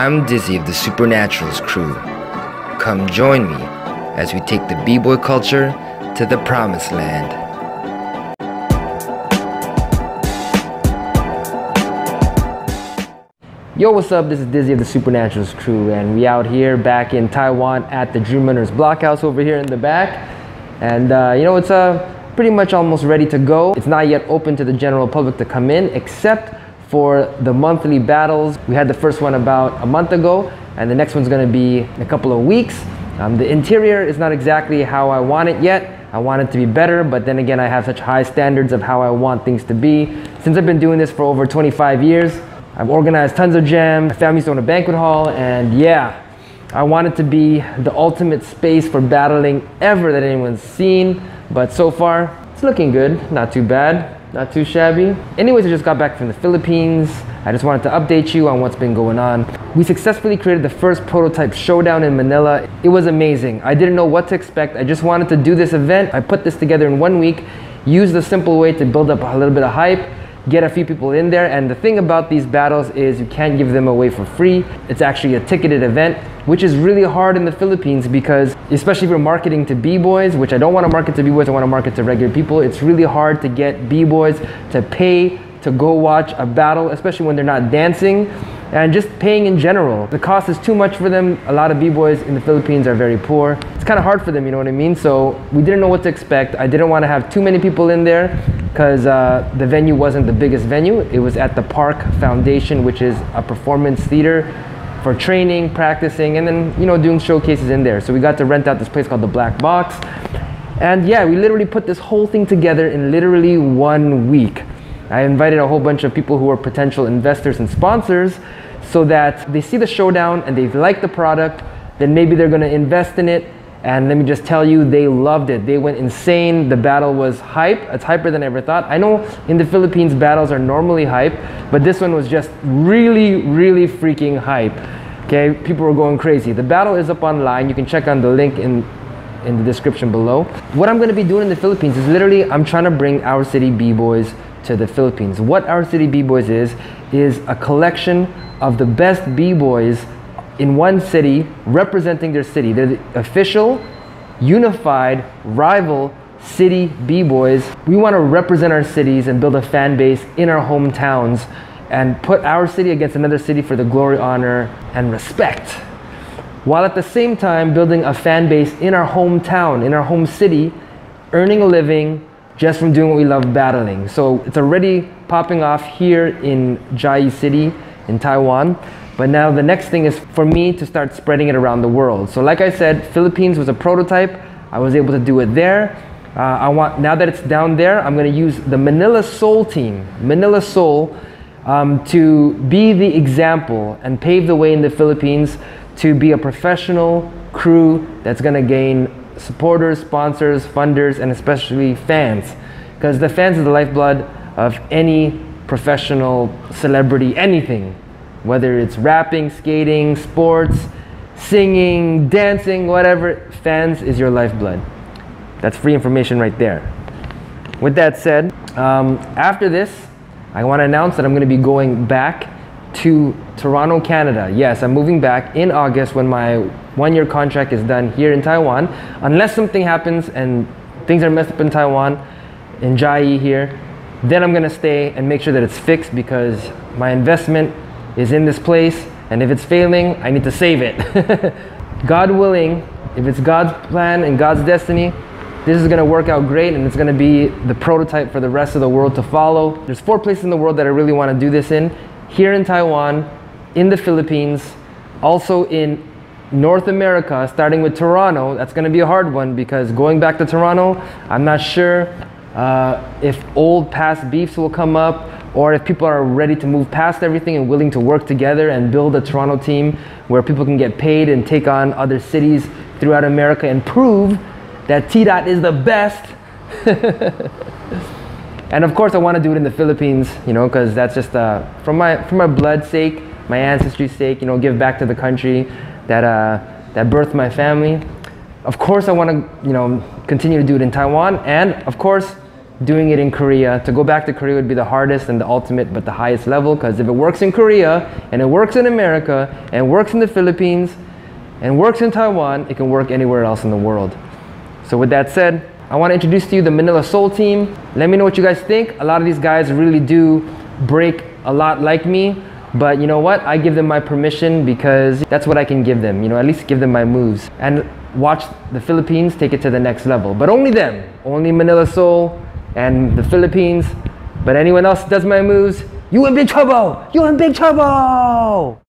I'm Dyzee of the Supernaturals crew. Come join me as we take the b-boy culture to the promised land. Yo, what's up? This is Dyzee of the Supernaturals crew, and we out here back in Taiwan at the Dream Runners Blockhouse over here in the back. And you know, it's pretty much almost ready to go. It's not yet open to the general public to come in, except for the monthly battles. We had the first one about a month ago, and the next one's gonna be in a couple of weeks. The interior is not exactly how I want it yet. I want it to be better, but then again, I have such high standards of how I want things to be. Since I've been doing this for over 25 years, I've organized tons of jams. My family's own a banquet hall, and yeah, I want it to be the ultimate space for battling ever that anyone's seen. But so far, it's looking good, not too bad. Not too shabby. Anyways, I just got back from the Philippines. I just wanted to update you on what's been going on. We successfully created the first prototype Showdown in Manila. It was amazing. I didn't know what to expect. I just wanted to do this event. I put this together in 1 week, used the simple way to build up a little bit of hype, get a few people in there. And the thing about these battles is you can't give them away for free. It's actually a ticketed event, which is really hard in the Philippines because, especially if you're marketing to b-boys, which I don't want to market to b-boys, I want to market to regular people. It's really hard to get b-boys to pay to go watch a battle, especially when they're not dancing, and just paying in general. The cost is too much for them. A lot of b-boys in the Philippines are very poor. It's kind of hard for them, you know what I mean? So we didn't know what to expect. I didn't want to have too many people in there because the venue wasn't the biggest venue. It was at the Park Foundation, which is a performance theater for training, practicing, and then, you know, doing showcases in there. So we got to rent out this place called the Black Box. And yeah, we literally put this whole thing together in literally 1 week. I invited a whole bunch of people who are potential investors and sponsors so that they see the Showdown and they like the product, then maybe they're gonna invest in it. And let me just tell you, they loved it. They went insane. The battle was hype. It's hyper than I ever thought. I know in the Philippines, battles are normally hype, but this one was just really, really freaking hype. Okay, people were going crazy. The battle is up online. You can check on the link in the description below. What I'm gonna be doing in the Philippines is literally, I'm trying to bring Our City B-Boys to the Philippines. What Our City B-Boys is a collection of the best B-Boys in one city, representing their city. They're the official, unified, rival city b-boys. We want to represent our cities and build a fan base in our hometowns and put our city against another city for the glory, honor, and respect. While at the same time building a fan base in our hometown, in our home city, earning a living just from doing what we love, battling. So it's already popping off here in Chiayi City in Taiwan. But now the next thing is for me to start spreading it around the world. So like I said, Philippines was a prototype. I was able to do it there. Now that it's down there, I'm gonna use the Manila Soul team, Manila Soul, to be the example and pave the way in the Philippines to be a professional crew that's gonna gain supporters, sponsors, funders, and especially fans. Because the fans are the lifeblood of any professional celebrity, anything. Whether it's rapping, skating, sports, singing, dancing, whatever, fans is your lifeblood. That's free information right there. With that said, after this, I want to announce that I'm going to be going back to Toronto, Canada. Yes, I'm moving back in August when my 1-year contract is done here in Taiwan. Unless something happens and things are messed up in Taiwan, in Chiayi here, then I'm going to stay and make sure that it's fixed because my investment is in this place, and if it's failing, I need to save it. God willing, if it's God's plan and God's destiny, this is gonna work out great, and it's gonna be the prototype for the rest of the world to follow. There's 4 places in the world that I really wanna do this in. Here in Taiwan, in the Philippines, also in North America, starting with Toronto. That's gonna be a hard one because going back to Toronto, I'm not sure if old past beefs will come up, or if people are ready to move past everything and willing to work together and build a Toronto team where people can get paid and take on other cities throughout America and prove that TDOT is the best. And of course I want to do it in the Philippines, you know, because that's just for my blood's sake, my ancestry's sake, you know, give back to the country that birthed my family. Of course I want to, you know, continue to do it in Taiwan, and of course doing it in Korea. To go back to Korea would be the hardest and the ultimate, but the highest level, because if it works in Korea, and it works in America, and works in the Philippines, and works in Taiwan, it can work anywhere else in the world. So with that said, I want to introduce to you the Manila Soul team. Let me know what you guys think. A lot of these guys really do break a lot like me, but you know what? I give them my permission because that's what I can give them. You know, at least give them my moves. And watch the Philippines take it to the next level. But only them. Only Manila Soul and the Philippines. But anyone else does my moves, you in big trouble! You in big trouble!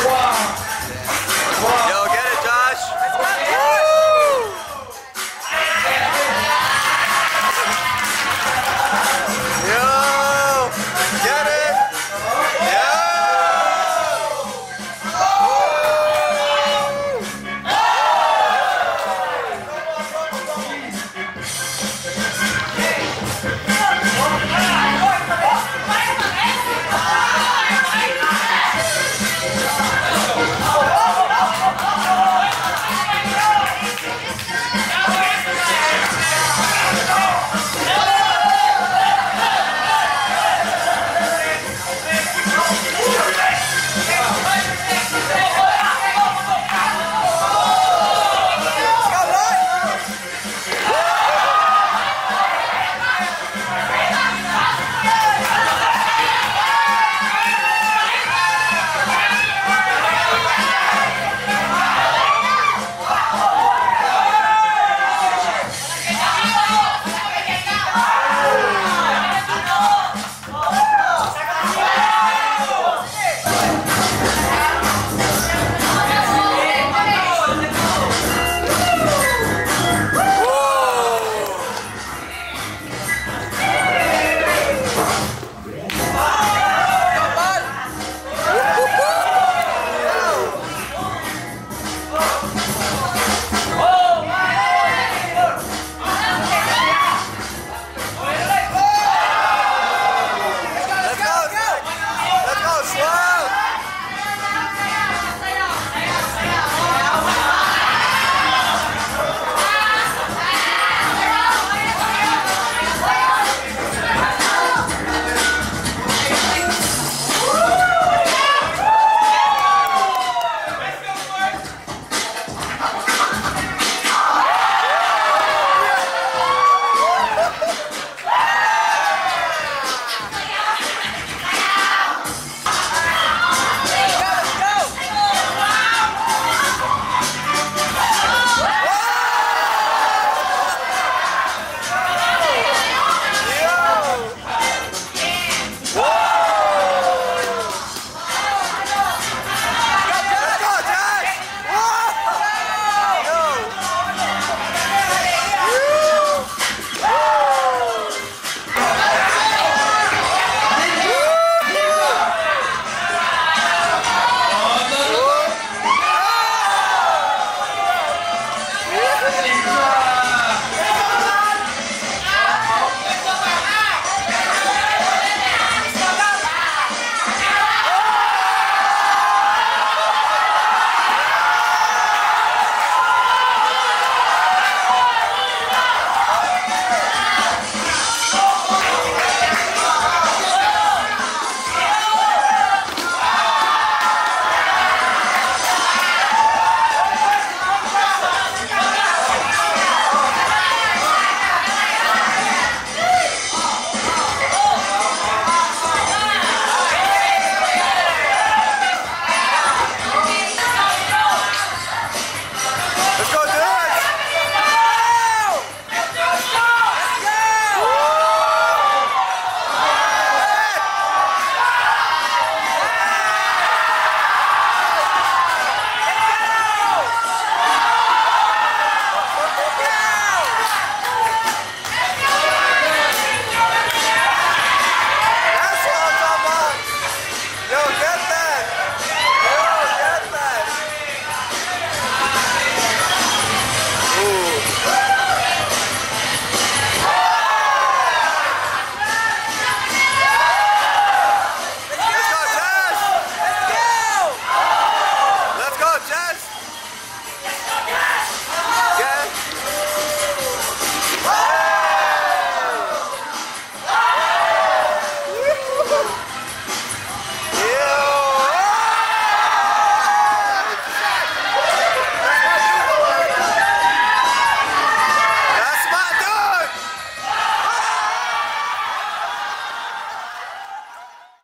Wow.